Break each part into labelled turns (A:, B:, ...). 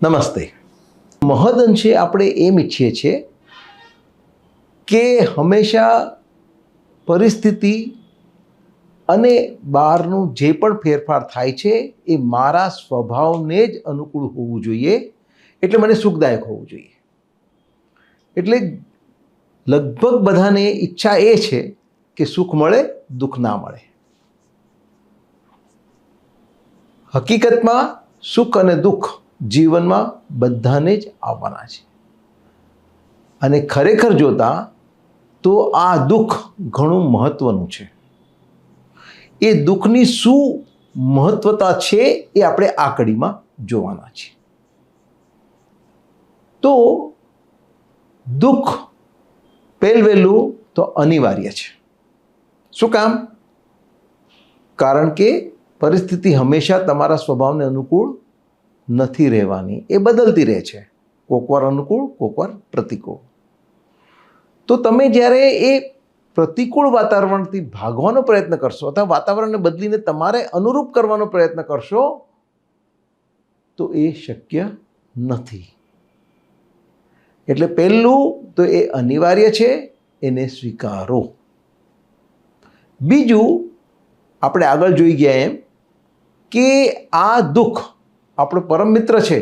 A: નમસ્તે. મહદઅંશે આપણે એમ ઈચ્છીએ છીએ કે હંમેશા પરિસ્થિતિ અને બહારનું જે પણ ફેરફાર થાય છે એ મારા સ્વભાવને જ અનુકૂળ હોવું જોઈએ, એટલે મને સુખદાયક હોવું જોઈએ. એટલે લગભગ બધાને ઈચ્છા એ છે કે સુખ મળે, દુઃખ ના મળે. હકીકતમાં સુખ અને દુઃખ જીવનમાં બધાને જ આવવાના છે. અને ખરેખર જોતા તો આ દુઃખ ઘણું મહત્વનું છે. એ દુઃખની શું મહત્વતા છે એ આપણે આ કડીમાં જોવાના છે. તો દુઃખ પહેલું તો અનિવાર્ય છે. શું કામ? કારણ કે પરિસ્થિતિ હંમેશા તમારા સ્વભાવને અનુકૂળ નથી રહેવાની, એ બદલતી રહે છે. કોકવાર અનુકૂળ, કોકવાર પ્રતિકૂળ. તો તમે જ્યારે એ પ્રતિકૂળ વાતાવરણથી ભાગવાનો પ્રયત્ન કરશો અથવા વાતાવરણને બદલીને તમારે અનુરૂપ કરવાનો પ્રયત્ન કરશો તો એ શક્ય નથી. એટલે પહેલું તો એ અનિવાર્ય છે, એને સ્વીકારો. બીજું, આપણે આગળ જોઈ ગયા એમ કે આ દુઃખ આપણો પરમ મિત્ર છે,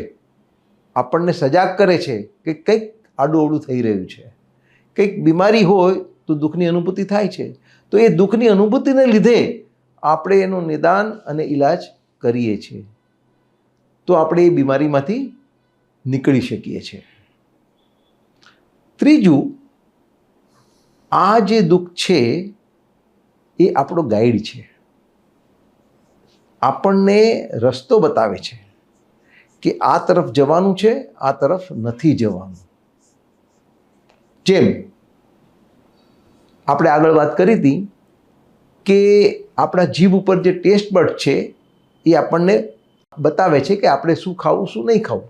A: આપણને સજાગ કરે છે કે કંઈક આડું અવળું થઈ રહ્યું છે, કંઈક બીમારી હોય તો દુઃખની અનુભૂતિ થાય છે. તો એ દુઃખની અનુભૂતિને લીધે આપણે એનું નિદાન અને ઈલાજ કરીએ છીએ, તો આપણે એ બીમારીમાંથી નીકળી શકીએ છીએ. ત્રીજું, આ જે દુઃખ છે એ આપણો ગાઈડ છે, આપણને રસ્તો બતાવે છે કે આ તરફ જવાનું છે, આ તરફ નથી જવાનું. જેમ આપણે આગળ વાત કરી હતી કે આપણા જીભ ઉપર જે ટેસ્ટ બડ છે એ આપણને બતાવે છે કે આપણે શું ખાવું, શું નહીં ખાવું.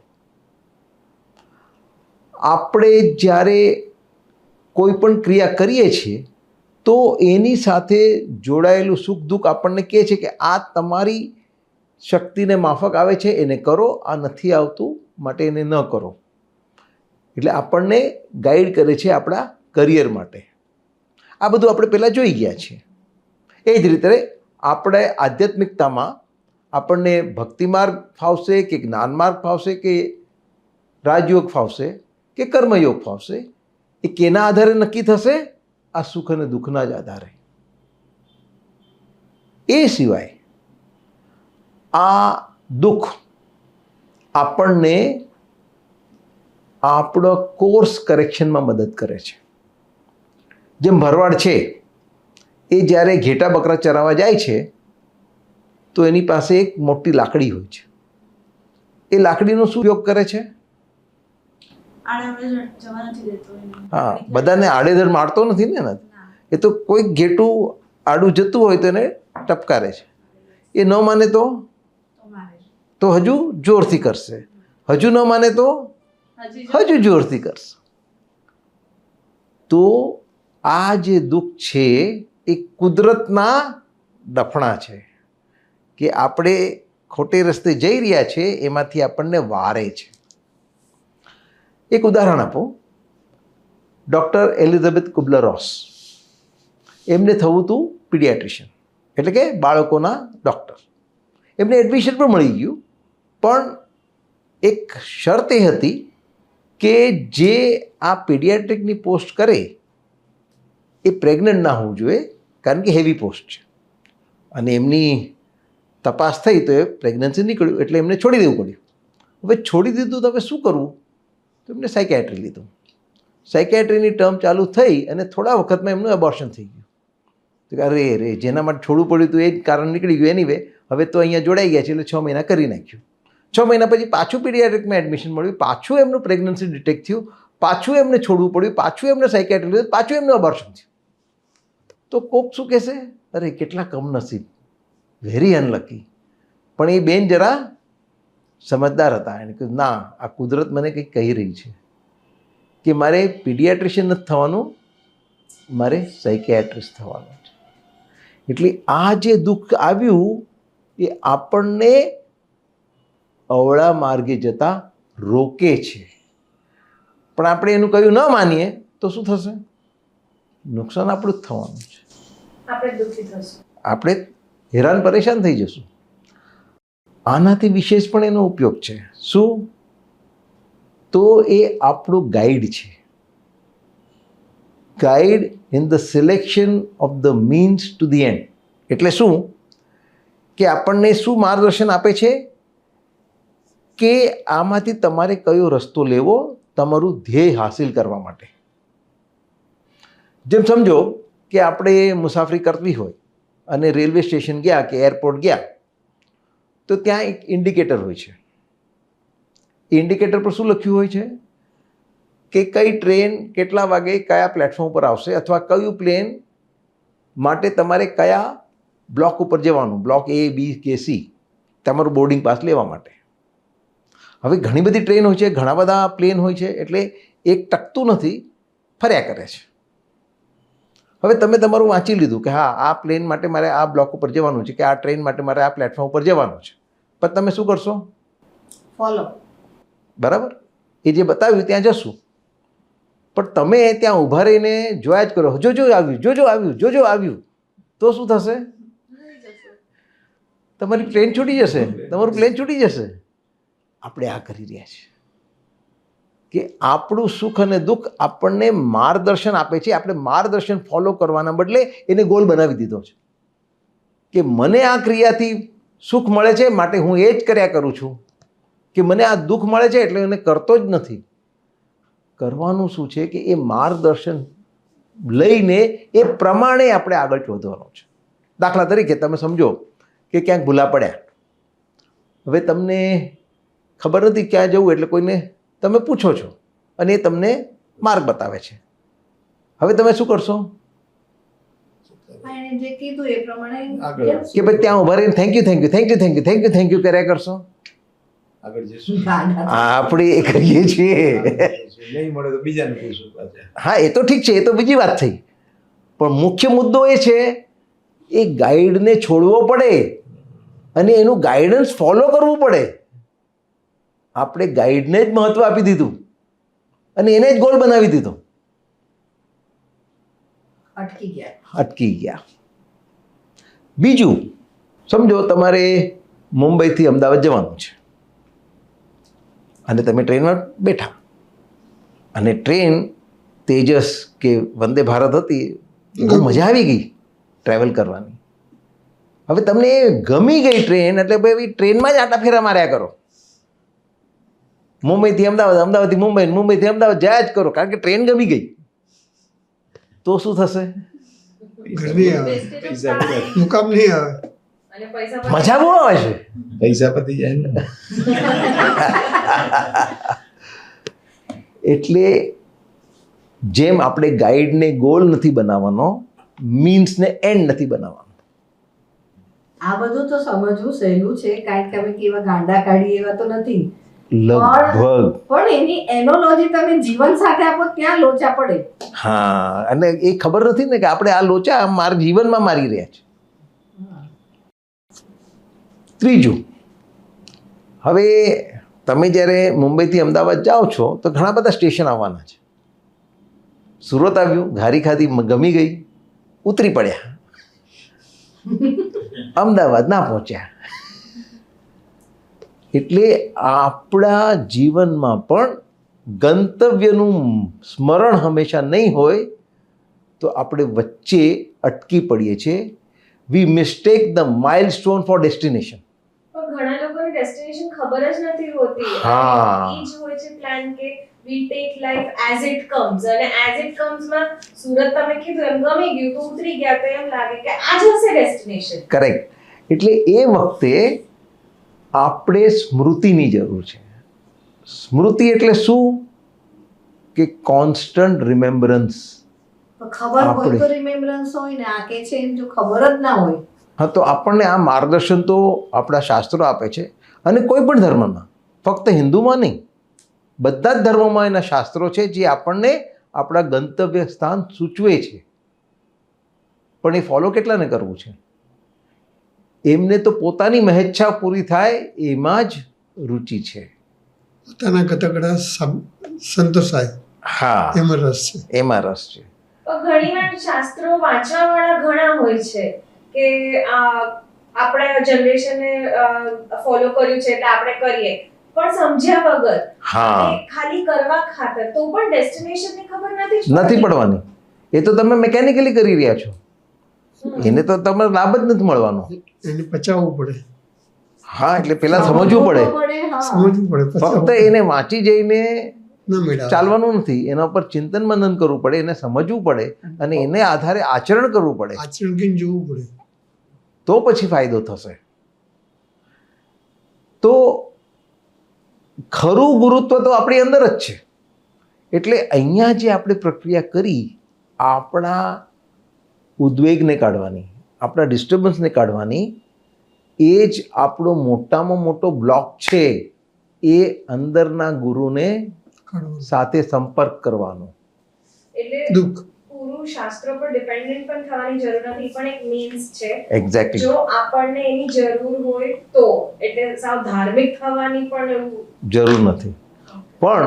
A: આપણે જ્યારે કોઈ પણ ક્રિયા કરીએ છીએ તો એની સાથે જોડાયેલું સુખ દુઃખ આપણને કહે છે કે આ તમારી શક્તિને માફક આવે છે, એને કરો, આ નથી આવતું માટે એને ન કરો. એટલે આપણને ગાઈડ કરે છે આપણા કરિયર માટે. આ બધું આપણે પહેલાં જોઈ ગયા છીએ. એ જ રીતે આપણે આધ્યાત્મિકતામાં આપણને ભક્તિ માર્ગ ફાવશે કે જ્ઞાન માર્ગ ફાવશે કે રાજયોગ ફાવશે કે કર્મયોગ ફાવશે, એ કેના આધારે નક્કી થશે? આ સુખ અને દુઃખના જ આધારે. એ સિવાય આ દુઃખ આપણને આપણો કોર્સ કરેક્શનમાં મદદ કરે છે. જેમ ભરવાડ છે એ જ્યારે ઘેટા બકરા ચરાવવા જાય છે તો એની પાસે એક મોટી લાકડી હોય છે. એ લાકડીનો શું ઉપયોગ કરે છે? હા, બધાને આડેધડ મારતો નથી ને. એ તો કોઈક ઘેટું આડું જતું હોય તો એને ટપકારે છે. એ ન માને તો હજુ જોરથી કરશે, હજુ ન માને તો હજુ જોરથી કરશે. તો આ જે દુઃખ છે એ કુદરતના ડફણા છે કે આપણે ખોટે રસ્તે જઈ રહ્યા છે, એમાંથી આપણને વારે છે. એક ઉદાહરણ આપો. ડૉક્ટર એલિઝાબેથ કુબલર-રોસ, એમને થવું હતું પીડિયાટ્રિશિયન, એટલે કે બાળકોના ડૉક્ટર. એમને એડમિશન પણ મળી ગયું, પણ એક શરત એ હતી કે જે આ પીડિયાટ્રિકની પોસ્ટ કરે એ પ્રેગ્નન્ટ ના હોવું જોઈએ, કારણ કે હેવી પોસ્ટ છે. અને એમની તપાસ થઈ તો એ પ્રેગ્નન્સી નીકળ્યું, એટલે એમને છોડી દેવું પડ્યું. હવે છોડી દીધું તો હવે શું કરવું? તો એમને સાયકિયાટ્રી લીધું. સાયકિયાટ્રીની ટર્મ ચાલુ થઈ અને થોડા વખતમાં એમનું એબોર્શન થઈ ગયું. તો અરે રે, જેના માટે છોડવું પડ્યું હતું એ જ કારણ નીકળી ગયું. એનીવે હવે તો અહીંયા જોડાઈ ગયા છે, એટલે 6 મહિના કરી નાખ્યું. 6 મહિના પછી પાછું પીડિયાટ્રિકમાં એડમિશન મળ્યું, પાછું એમનું પ્રેગ્નન્સી ડિટેક્ટ થયું, પાછું એમને છોડવું પડ્યું, પાછું એમને સાયકિયાટ્રી લીધું, પાછું એમનું એબોર્શન થયું. તો કોક શું કહેશે? અરે કેટલા કમનસીબ, વેરી અનલકી. પણ એ બેન જરા સમજદાર હતા. એને કહ્યું ના, આ કુદરત મને કંઈક કહી રહી છે કે મારે પીડિયાટ્રિશિયન નથી થવાનું, મારે સાયકિયાટ્રિસ્ટ થવાનું છે. એટલે આ જે દુઃખ આવ્યું એ આપણને અવળા માર્ગે જતા રોકે છે. પણ આપણે એનું કહ્યું ન માનીએ તો શું થશે? નુકસાન આપણું જ થવાનું છે.
B: આપણે દુઃખી થશું,
A: આપણે હેરાન પરેશાન થઈ જશું. આનાથી વિશેષ પણ એનો ઉપયોગ છે. શું? તો એ આપણું ગાઈડ છે. Guide in the selection of the means to the end. એટલે શું કે આપણને શું માર્ગદર્શન આપે છે કે આમાંથી તમારે કયો રસ્તો લેવો તમારું ધ્યેય હાસિલ કરવા માટે. જેમ સમજો કે આપણે મુસાફરી કરવી હોય અને રેલવે સ્ટેશન ગયા કે એરપોર્ટ ગયા તો ત્યાં એક ઇન્ડિકેટર હોય છે. એ ઇન્ડિકેટર પર શું લખ્યું હોય છે કે કઈ ટ્રેન કેટલા વાગે કયા પ્લેટફોર્મ પર આવશે અથવા કયું પ્લેન માટે તમારે કયા બ્લોક ઉપર જવાનું, બ્લોક A, B કે C, તમારું બોર્ડિંગ પાસ લેવા માટે. હવે ઘણી બધી ટ્રેન હોય છે, ઘણા બધા પ્લેન હોય છે, એટલે એક ટકતું નથી, ફર્યા કરે છે. હવે તમે તમારું વાંચી લીધું કે હા આ પ્લેન માટે મારે આ બ્લોક ઉપર જવાનું છે કે આ ટ્રેન માટે મારે આ પ્લેટફોર્મ ઉપર જવાનું છે, પણ તમે શું કરશો?
B: ફોલો.
A: બરાબર, એ જે બતાવ્યું ત્યાં જશું. પણ તમે ત્યાં ઊભા રહીને જોયા જ કરો, જોજો આવ્યું, જોજો આવ્યું, જોજો આવ્યું, તો શું થશે? તમારી ટ્રેન છૂટી જશે, તમારું પ્લેન છૂટી જશે. આપણે આ કરી રહ્યા છીએ કે આપણું સુખ અને દુઃખ આપણને માર્ગદર્શન આપે છે. આપણે માર્ગદર્શન ફોલો કરવાના બદલે એને ગોલ બનાવી દીધો છે કે મને આ ક્રિયાથી સુખ મળે છે માટે હું એ જ કર્યા કરું છું, કે મને આ દુઃખ મળે છે એટલે એને કરતો જ નથી. કરવાનું શું છે કે એ માર્ગદર્શન લઈને એ પ્રમાણે આપણે આગળ વધવાનું છે. દાખલા તરીકે તમે સમજો કે ક્યાંક ભૂલા પડ્યા. હવે તમને ખબર નથી ક્યાં જવું, એટલે કોઈને તમે પૂછો છો અને એ તમને માર્ગ બતાવે છે. હવે તમે શું કરશો
B: જે કીધું એ પ્રમાણે
A: કે ભાઈ ત્યાં ઉભા રહીને thank you, thank you, thank you, thank you, thank you, thank you કર્યા કરશો? આપણે એ કરીએ છીએ.
C: નહીં મળે તો બીજાને પૂછું પાછા.
A: હા, એ તો ઠીક છે, એ તો બીજી વાત થઈ. પણ મુખ્ય મુદ્દો એ છે એ ગાઈડને છોડવો પડે અને એનું ગાઈડન્સ ફોલો કરવું પડે. આપણે ગાઈડને જ મહત્વ આપી દીધું અને એને જ ગોલ બનાવી દીધો. અટકી ગયા. બીજું સમજો તમારે મુંબઈથી અમદાવાદ જવાનું છે અને તમે ટ્રેનમાં બેઠા અને ટ્રેન તેજસ કે વંદે ભારત હતી, બહુ મજા આવી ગઈ ટ્રાવેલ કરવાની. હવે તમને ગમી ગઈ ટ્રેન, એટલે ભાઈ ટ્રેનમાં જ આટા ફેરા માર્યા કરો. મુંબઈથી અમદાવાદ, અમદાવાદથી મુંબઈ, મુંબઈથી અમદાવાદ જયા જ કરો, કારણ કે ટ્રેન ગમી ગઈ. તો શું થશે?
C: મુકામ નહીં આવે,
A: મજા બહુ આવે છે,
C: પૈસા પતી જાય ને.
A: એટલે જેમ આપણે ગાઈડને ગોલ નથી બનાવવાનો, મીન્સને એન્ડ નથી બનાવવાનો.
D: આ બધું તો સમજવું સહેલું છે, કારણ કે અમે કેવા ગાંડા કાઢી એવા તો નથી.
A: લગભગ.
D: પણ એની એનોલોજી તમે જીવન સાથે આપો ત્યાં લોચા પડે.
A: હા, અને એ ખબર નથી ને કે આપણે આ લોચા મારા જીવનમાં મારી રહ્યા છે. ત્રીજું, હવે તમે જ્યારે મુંબઈથી અમદાવાદ જાઓ છો તો ઘણા બધા સ્ટેશન આવવાના છે. સુરત આવ્યું, ઘારી ખાધી, ગમી ગઈ, ઉતરી પડ્યા, અમદાવાદ ના પહોંચ્યા. એટલે આપણા જીવનમાં પણ ગંતવ્યનું સ્મરણ હંમેશા નહીં હોય તો આપણે વચ્ચે અટકી પડીએ છીએ. We mistake the milestone for destination.
B: પણ ઘણા લોકોને ડેસ્ટિનેશન ખબર જ નથી હોતી.
A: હા.
B: એ જ હોય છે પ્લાન કે we take life as it comes, અને એઝ ઇટ કમ્સ માં સુરત તમે કીધું એમ ગમી ગયું તો ઉતરી ગયા, તો એમ લાગે કે આ જ હશે ડેસ્ટિનેશન.
A: કરેક્ટ. એટલે એ વખતે આપણે સ્મૃતિની જરૂર છે. સ્મૃતિ એટલે શું? કે કોન્સ્ટન્ટ રિમેમ્બરન્સ.
D: ખબર હોય તો રિમેમ્બરન્સ હોય ને, આ કે છે એમ જો ખબર જ ના હોય.
A: હા, તો આપણને આ માર્ગદર્શન તો આપણા શાસ્ત્રો આપે છે, અને કોઈ પણ ધર્મમાં, ફક્ત હિન્દુમાં નહીં, બધા જ ધર્મોમાં એના શાસ્ત્રો છે જે આપણને આપણા ગંતવ્ય સ્થાન સૂચવે છે. પણ એ ફોલો કેટલાને કરવું છે? એમને તો પોતાની મહેચ્છા પૂરી થાય એમાં જ રુચિ છે.
C: પોતાના ગતકડા સંતોષાય
A: હા
C: એમાં રસ છે.
A: એમાં રસ છે.
B: પણ ઘણીવાર શાસ્ત્રો વાંચવાવાળા ઘણા હોય છે કે આપણા જનરેશને ફોલો કર્યું છે એટલે આપણે કરીએ, પણ સમજ્યા વગર
A: હા
B: એ ખાલી કરવા ખાતર તો પણ ડેસ્ટિનેશનની ખબર નથી
A: નથી પડવાની. એ તો તમે મેકેનિકલી કરી રહ્યા છો, એને તો તમને લાભ જ નથી મળવાનો.
C: એને પચાવવું પડે,
A: હા એટલે પેલા સમજવું પડે,
D: હા.
C: સમજવું પડે,
A: ફક્ત
C: પચાવવું
A: એને વાંચી જઈને
C: ના મેળાવે.
A: ચાલવાનું નથી, એના ઉપર ચિંતન મંથન કરવું પડે, એને સમજવું પડે અને એને આધારે આચરણ કરવું પડે,
C: આચરણ કરીને જોવું પડે.
A: તો પછી ફાયદો થશે. તો ખરું ગુરુત્વ તો આપણી અંદર જ છે. એટલે અહીંયા જે આપણે પ્રક્રિયા કરી, આપણા ઉદ્વેગને કાઢવાની, આપણા ડિસ્ટર્બન્સને કાઢવાની, એ જ આપણો મોટામાં મોટો બ્લોક છે. એ અંદરના ગુરુને
C: કાઢવું.
A: સાથે સંપર્ક કરવાનો.
B: એટલે
C: દુઃખ
B: પૂરું શાસ્ત્રો પર ડિપેન્ડન્ટ પણ થવાની જરૂર નથી, પણ એક મીન્સ છે.
A: એક્ઝેક્ટલી.
B: જો આપણને એની જરૂર હોય તો, એટલે સાવ ધાર્મિક થવાની પણ એવું
A: જરૂર નથી. પણ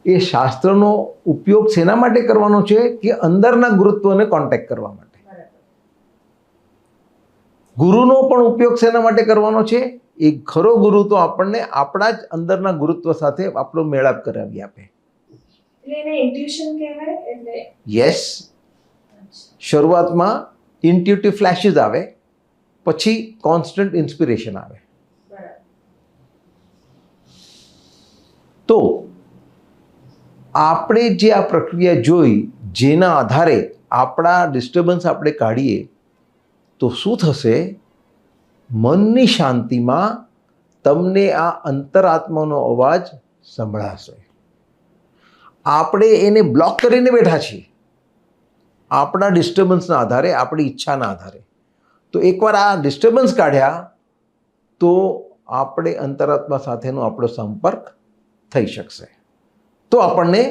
A: એ શાસ્ત્રનો ઉપયોગ શેના માટે કરવાનો છે? કે અંદરના ગુરુત્વને કોન્ટેક્ટ કરવા માટે.
B: બરાબર.
A: ગુરુનો પણ ઉપયોગ શેના માટે કરવાનો છે? એ ખરો ગુરુ તો આપણને આપણા જ અંદરના ગુરુત્વ સાથે આપણો મેળાપ કરાવી આપે.
B: એટલે એને ઇન્ટ્યુશન કહેવાય. એટલે
A: યસ, શરૂઆતમાં ઇન્ટ્યુટિવ ફ્લેશિસ આવે, પછી કોન્સ્ટન્ટ ઇન્સ્પિરેશન આવે.
B: બરાબર.
A: તો આપણે જે આ પ્રક્રિયા જોઈ, જેના આધારે આપણા ડિસ્ટર્બન્સ આપણે કાઢીએ, તો શું થશે? મનની શાંતિમાં તમને આ અંતરાત્માનો અવાજ સંભળાશે. આપણે એને બ્લોક કરીને બેઠા છીએ આપણા ડિસ્ટર્બન્સના આધારે, આપણી ઈચ્છાના આધારે. તો એકવાર આ ડિસ્ટર્બન્સ કાઢ્યા તો આપણે અંતરાત્મા સાથેનો આપણો સંપર્ક થઈ શકશે. તો આપણને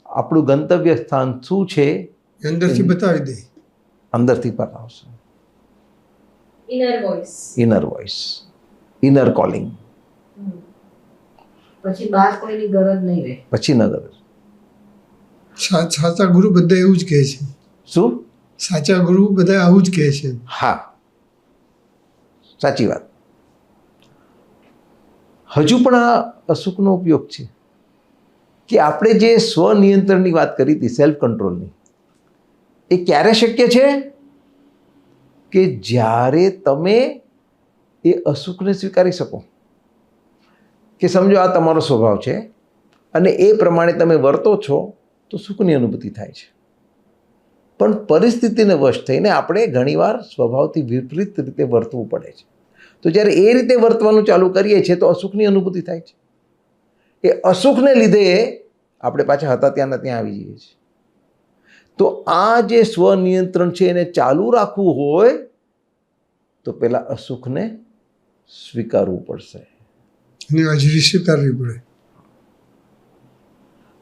A: આપણું ગંતવ્ય સ્થાન શું છે
C: અંદરથી બતાવી દે.
A: અંદરથી બતાવશે.
B: Inner voice.
A: Inner voice, inner calling.
D: પછી બહાર કોઈની ગરજ નહીં રહે.
A: પછી નગર
C: સાચા ગુરુ બધા એવું જ કહે છે.
A: શું?
C: સાચા ગુરુ બધા આવું જ કહે છે.
A: હા, સાચી વાત. હજુ પણ આ અસુખનો ઉપયોગ છે કે આપણે જે સ્વનિયંત્રણની વાત કરી હતી, સેલ્ફ કંટ્રોલની, એ ક્યારે શક્ય છે? કે જ્યારે તમે એ અસુખને સ્વીકારી શકો. કે સમજો આ તમારો સ્વભાવ છે અને એ પ્રમાણે તમે વર્તો છો તો સુખની અનુભૂતિ થાય છે. પણ પરિસ્થિતિને વશ થઈને આપણે ઘણીવાર સ્વભાવથી વિપરીત રીતે વર્તવું પડે છે. તો જ્યારે એ રીતે વર્તવાનું ચાલુ કરીએ છીએ તો અસુખની અનુભૂતિ થાય છે. એ અસુખને લીધે આપણે પાછા હતા ત્યાં આવી જઈએ છીએ. તો આ જે સ્વનિયંત્રણ છે એને ચાલુ રાખવું હોય તો પહેલાં અસુખને સ્વીકારવું પડશે.
C: એની હાજરી સ્વીકારવી પડે.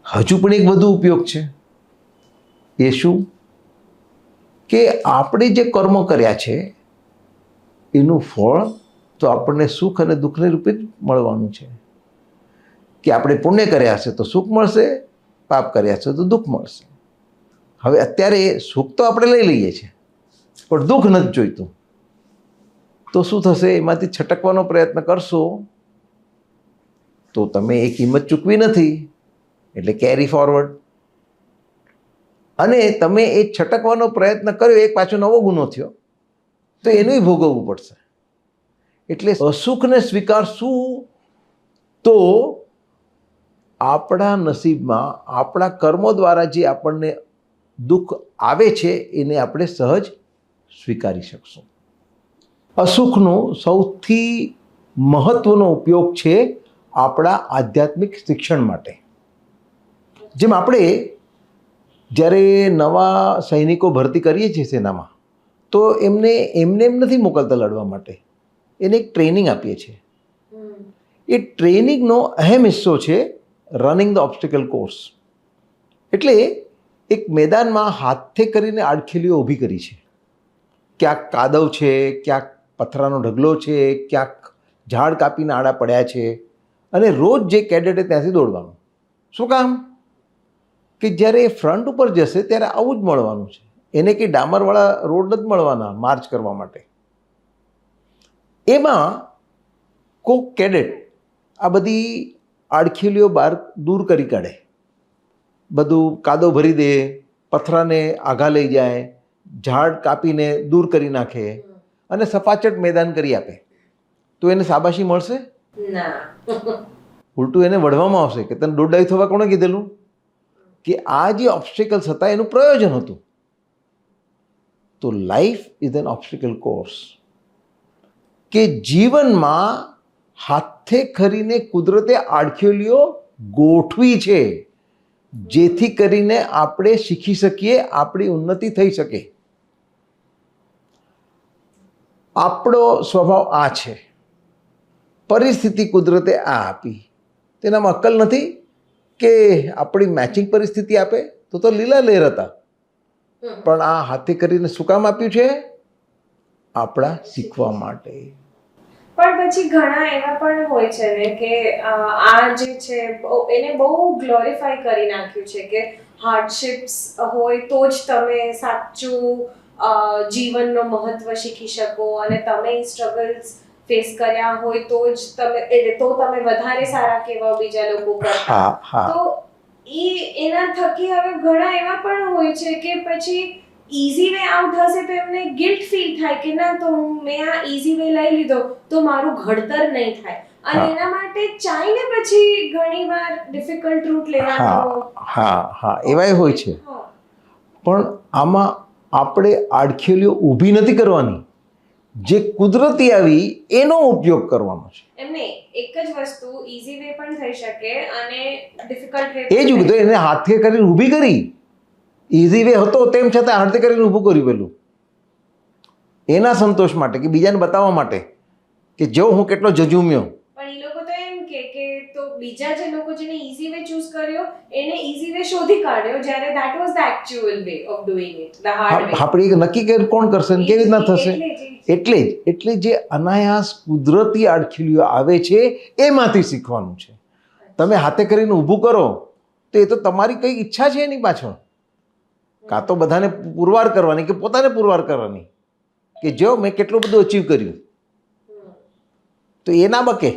A: હજુ પણ એક વધુ ઉપયોગ છે. એ શું? કે આપણે જે કર્મ કર્યા છે એનું ફળ તો આપણને સુખ અને દુઃખને રૂપે જ મળવાનું છે. કે આપણે પુણ્ય કર્યા હશે તો સુખ મળશે, પાપ કર્યા હશે તો દુઃખ મળશે. હવે અત્યારે સુખ તો આપણે લઈ લઈએ છીએ પણ દુઃખ નથી જોઈતું. તો શું થશે? એમાંથી છટકવાનો પ્રયત્ન કરશો તો તમે એ કિંમત ચૂકવી નથી, એટલે કેરી ફોરવર્ડ. અને તમે એ છટકવાનો પ્રયત્ન કર્યો, એક પાછો નવો ગુનો થયો તો એનું ભોગવવું પડશે. એટલે અસુખને સ્વીકારશું તો આપણા નસીબમાં આપણા કર્મો દ્વારા જે આપણને દુઃખ આવે છે એને આપણે સહજ સ્વીકારી શકશું. અસુખનો સૌથી મહત્વનો ઉપયોગ છે આપણા આધ્યાત્મિક શિક્ષણ માટે. જેમ આપણે જ્યારે નવા સૈનિકો ભરતી કરીએ છીએ સેનામાં, તો એમને એમ નથી મોકલતા લડવા માટે, એને એક ટ્રેનિંગ આપીએ છીએ. એ ટ્રેનિંગનો અહેમ હિસ્સો છે રનિંગ ધ ઓબ્સ્ટિકલ કોર્સ. એટલે એક મેદાનમાં હાથે કરીને આડખેલીઓ ઊભી કરી છે. ક્યાંક કાદવ છે, ક્યાંક પથરાનો ઢગલો છે, ક્યાંક ઝાડ કાપીને આડા પડ્યા છે, અને રોજ જે કેડેટે ત્યાંથી દોડવાનું. શું કામ? કે જ્યારે એ ફ્રન્ટ ઉપર જશે ત્યારે આવું જ મળવાનું છે. એને કંઈ ડામરવાળા રોડ નથી મળવાના માર્ચ કરવા માટે. એમાં કોક કેડેટ આ બધી આડખીલીઓ બહાર દૂર કરી કાઢે, બધું કાદવ ભરી દે, પથરાને આઘા લઈ જાય, ઝાડ કાપીને દૂર કરી નાખે અને સફાચટ મેદાન કરી આપે. તો એને શાબાશી મળશે?
B: ના.
A: ઉલટું એને વઢવામાં આવશે કે તને દોડાઈ થવા કોણે કીધેલું? કે આ જે ઓબ્સ્ટિકલ્સ હતા એનું પ્રયોજન હતું. તો લાઈફ ઇઝ એન ઓબ્સ્ટિકલ કોર્સ. કે જીવનમાં હાથે ખરીને કુદરતે આડખીલીઓ ગોઠવી છે જેથી કરીને આપણે શીખી શકીએ, આપણી ઉન્નતિ થઈ શકે. આપણો સ્વભાવ આ છે, પરિસ્થિતિ કુદરતે આ આપી, તેનામાં અક્કલ નથી કે આપણી મેચિંગ પરિસ્થિતિ આપે તો લીલા લહેર હતા. પણ આ હાથે કરીને શું કામ આપ્યું છે? આપણા શીખવા માટે.
B: પણ પછી ઘણા એવા પણ હોય છે ને કે આ જે છે એને બહુ ગ્લોરીફાઈ કરી નાખ્યું છે કે હાર્ડશિપ્સ હોય તો જ તમે સાચું જીવનનો મહત્વ શીખી શકો અને તમે સ્ટ્રગલ્સ ફેસ કર્યા હોય તો જ તમે વધારે સારા કહેવાઓ બીજા લોકો કરતા. તો એના થકી હવે ઘણા એવા પણ હોય છે કે પછી ઈઝી વે આઉટ હશે તો એમને ગિલ્ટ ફીલ થાય કે ના, તો મેં આ ઈઝી વે લઈ લીધો તો મારું ઘડતર નહીં થાય અને એના માટે ચાહીને પછી ઘણીવાર ડિફિકલ્ટ રૂટ લેવાનો.
A: હા, એવાય હોય છે. પણ આમાં આપણે આડખીલીઓ ઊભી નથી કરવાની, જે કુદરતી આવી એનો ઉપયોગ કરવાનો છે.
B: એમને એક જ વસ્તુ ઈઝી વે પણ થઈ શકે અને ડિફિકલ્ટ વે.
A: એ જ કીધું, એને હાથે કરીને ઊભી કરી. ઇઝી વે હતો તેમ છતાં હાથે કરીને ઊભું કર્યું પેલું, એના સંતોષ માટે, કે બીજાને બતાવવા માટે કે જો હું કેટલો જજુમ્યો.
B: પણ એ લોકો તો એમ કે તો બીજા જે લોકો જેને ઈઝી વે ચૂઝ કર્યો એને ઈઝી વે શોધી કાઢ્યો, જ્યારે that was the actual way of doing it, the hard way.
A: આપણે નક્કી કે કોણ કરશે ને કેવી રીતના થશે. એટલે જે અનાયાસ કુદરતી આડખીલીઓ આવે છે એમાંથી શીખવાનું છે. તમે હાથે કરીને ઊભું કરો તો એ તો તમારી કઈ ઈચ્છા છે એની પાછળ, કાં તો બધાને પુરવાર કરવાની કે પોતાને પુરવાર કરવાની કે જો મેં કેટલું બધું અચીવ કર્યું, તો એ ના બકે.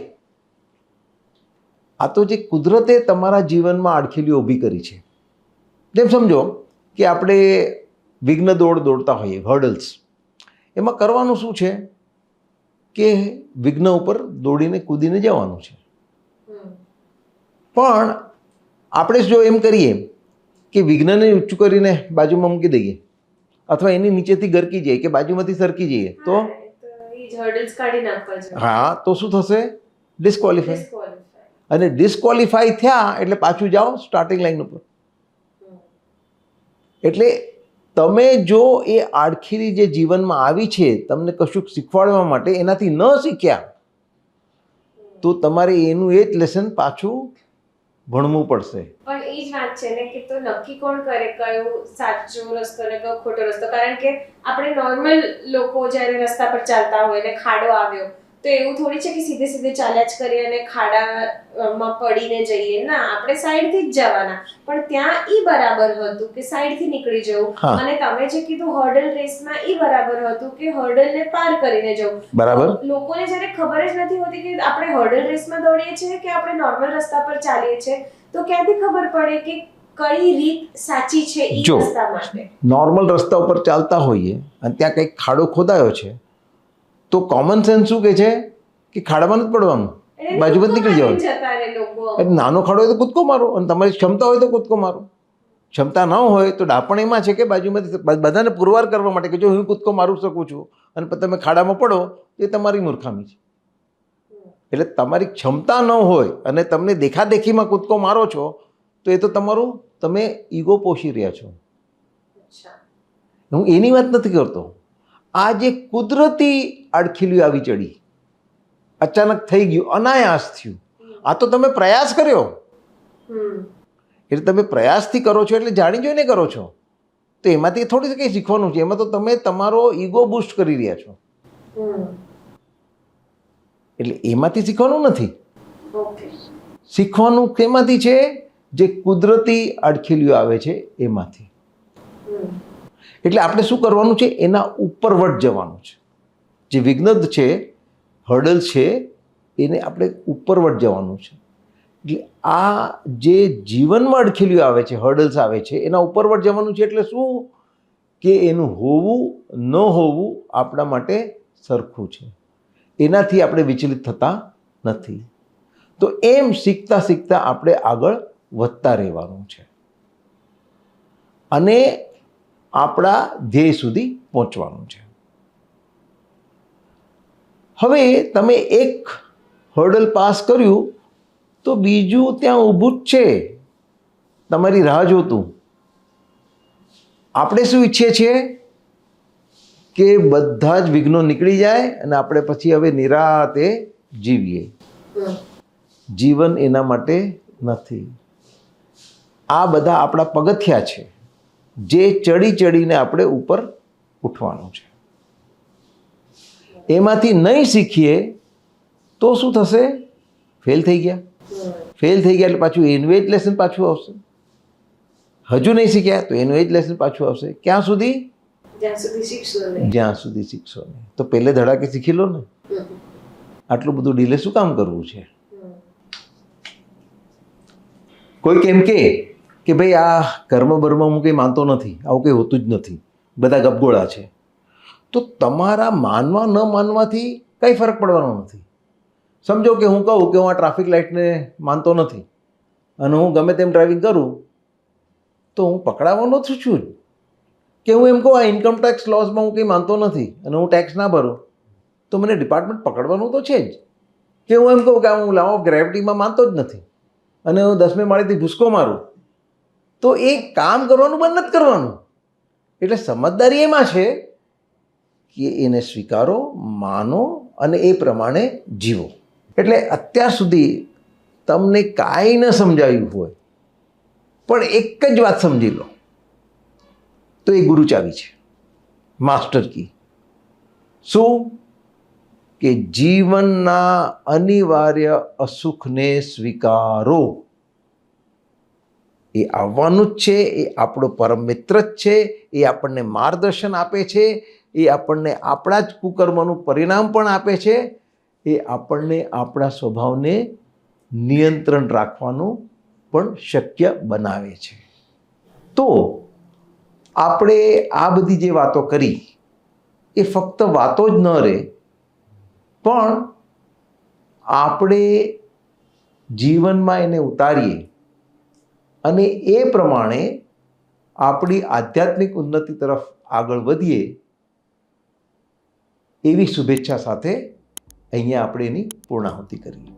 A: આ તો જે કુદરતે તમારા જીવનમાં આડખીલીઓ ઊભી કરી છે. જેમ સમજો કે આપણે વિઘ્ન દોડતા હોઈએ, હર્ડલ્સ. એમાં કરવાનું શું છે કે વિઘ્ન ઉપર દોડીને કૂદીને જવાનું છે. પણ આપણે જો એમ કરીએ કે વિઘ્નને ઊંચું કરીને બાજુમાં મૂકી દઈએ અથવા એની નીચેથી ગરકી જઈએ કે બાજુમાંથી સરકી જઈએ તો તો શું થશે? ડિસ્ક્વોલિફાય. અને ડિસ્ક્વોલિફાય થયા એટલે પાછું જાઓ સ્ટાર્ટિંગ લાઈન ઉપર. એટલે તમે જો એ આડખીલી જે જીવનમાં આવી છે તમને કશુંક શીખવાડવા માટે, એનાથી ન શીખ્યા તો તમારે એનું એ જ લેસન પાછું ભણવું પડશે.
B: પણ એ જ વાત છે ને કે તો નક્કી કોણ કરે કયો સાચો રસ્તો ને કયો ખોટો રસ્તો? કારણ કે આપણે નોર્મલ લોકો જ્યારે રસ્તા પર ચાલતા હોય ને ખાડો આવ્યો તો એવું થોડી છે કે સીધે સીધે ચાલ્યા જ કરીએ અને ખાડામાં પડીને જઈએ. ના, આપણે સાઈડથી જ જવાના. પણ ત્યાં ઈ બરાબર હતું કે સાઈડથી નીકળી જવું, અને તમે જે કીધું હર્ડલ રેસમાં ઈ બરાબર હતું કે હર્ડલને પાર કરીને જવું.
A: બરાબર.
B: લોકોને જ્યારે ખબર જ નથી હોતી કે આપણે હર્ડલ રેસમાં દોડીએ છીએ કે આપણે નોર્મલ રસ્તા પર ચાલીએ છીએ, તો ક્યાંથી ખબર પડે કે કઈ રીત સાચી છે ઈ રસ્તા માટે?
A: નોર્મલ રસ્તા ઉપર ચાલતા હોઈએ અને ત્યાં કંઈક ખાડો ખોદાયો છે તો કોમન સેન્સ શું કહે છે કે ખાડામાં નથી પડવાનું, બાજુમાં નીકળી જવાનું. નાનો ખાડો હોય તો કૂદકો મારો, અને તમારી ક્ષમતા હોય તો કૂદકો મારો. ક્ષમતા ન હોય તો ડાપણ એમાં છે કે બાજુમાંથી બધાને પુરવાર કરવા માટે કે જો હું કૂદકો મારી શકું છું અને તમે ખાડામાં પડો એ તમારી મૂર્ખામી છે. એટલે તમારી ક્ષમતા ન હોય અને તમને દેખાદેખીમાં કૂદકો મારો છો તો એ તો તમારું તમે ઈગો પોષી રહ્યા છો. હું એની વાત નથી કરતો. આ જે કુદરતી આડખીલીઓ આવી ચડી, અચાનક થઈ ગયું, અનાયાસ થયું, આ તો તમે પ્રયાસ કર્યો. એટલે તમે પ્રયાસથી કરો છો એટલે જાણી જોઈને કરો છો, તો એમાંથી થોડી કંઈ શીખવાનું છે. એમાં તો તમે તમારો ઈગો બૂસ્ટ કરી રહ્યા છો, એટલે એમાંથી શીખવાનું નથી. શીખવાનું કેમાંથી છે? જે કુદરતી અડખેલીઓ આવે છે એમાંથી. એટલે આપણે શું કરવાનું છે? એના ઉપરવટ જવાનું છે. જે વિઘ્ન છે, હર્ડલ છે, એને આપણે ઉપરવટ જવાનું છે. એટલે આ જે જીવનમાં અડખેલીઓ આવે છે, હર્ડલ્સ આવે છે, એના ઉપરવટ જવાનું છે. એટલે શું? કે એનું હોવું ન હોવું આપણા માટે સરખું છે. એનાથી આપણે વિચલિત થતા નથી. તો એમ શીખતા શીખતા આપણે આગળ વધતા રહેવાનું છે અને આપણા ધ્યેય સુધી પહોંચવાનું છે. હવે તમે એક હર્ડલ પાસ કર્યું તો બીજું ત્યાં ઊભું જ છે, તમારી રાહ જોતું. આપણે શું ઈચ્છીએ છીએ? કે બધા જ વિઘ્નો નીકળી જાય અને આપણે પછી હવે નિરાતે જીવીએ. જીવન એના માટે નથી. આ બધા આપણા પગથિયા છે જે ચડી ચડીને આપણે ઉપર ઉઠવાનું છે. એમાંથી નહીં શીખીએ તો શું થશે? ફેલ થઈ ગયા. ફેલ થઈ ગયા એટલે પાછું એનું એ જ લેસન પાછું આવશે. હજુ નહીં શીખ્યા તો એનું એ જ લેસન પાછું આવશે. ક્યાં સુધી?
B: જ્યાં સુધી શીખશો નહીં.
A: જ્યાં સુધી શીખશો નહીં. તો પહેલે ધડાકે શીખી લો ને. આટલું બધું ડીલે શું કામ કરવું છે? કોઈ કેમ કે ભાઈ આ કર્મ બર્મ હું કંઈ માનતો નથી, આવું કંઈ હોતું જ નથી, બધા ગપગોળા છે. તો તમારા માનવા ન માનવાથી કંઈ ફરક પડવાનો નથી. સમજો કે હું કહું કે હું આ ટ્રાફિક લાઇટને માનતો નથી અને હું ગમે તેમ ડ્રાઇવિંગ કરું તો હું પકડાવાનો છું જ. કે હું એમ કહું આ ઇન્કમ ટેક્સ લોસમાં હું કંઈ માનતો નથી અને હું ટેક્સ ના ભરું તો મને ડિપાર્ટમેન્ટ પકડવાનું તો છે જ. કે હું એમ કહું કે હું લો ઓફ ગ્રેવિટીમાં માનતો જ નથી અને હું 10મે માળેથી ભૂસકો મારું તો એ કામ કરવાનું બંધ નથી કરવાનું. એટલે સમજદારી એમાં છે કે એને સ્વીકારો, માનો અને એ પ્રમાણે જીવો. એટલે અત્યાર સુધી તમને કાંઈ ન સમજાયું હોય પણ એક જ વાત સમજી લો તો એ ગુરુ ચાવી છે, માસ્ટર કી. શું? કે જીવનના અનિવાર્ય અસુખને સ્વીકારો. એ આવવાનું જ છે, એ આપણો પરમ મિત્ર જ છે, એ આપણને માર્ગદર્શન આપે છે, એ આપણને આપણા જ કુકર્મનું પરિણામ પણ આપે છે, એ આપણને આપણા સ્વભાવને નિયંત્રણ રાખવાનું પણ શક્ય બનાવે છે. તો આપણે આ બધી જે વાતો કરી એ ફક્ત વાતો જ ન રહે પણ આપણે જીવનમાં એને ઉતારીએ અને એ પ્રમાણે આપણી આધ્યાત્મિક ઉન્નતિ તરફ આગળ વધીએ એવી શુભેચ્છા સાથે અહીંયા આપણે એની પૂર્ણાહુતિ કરીએ.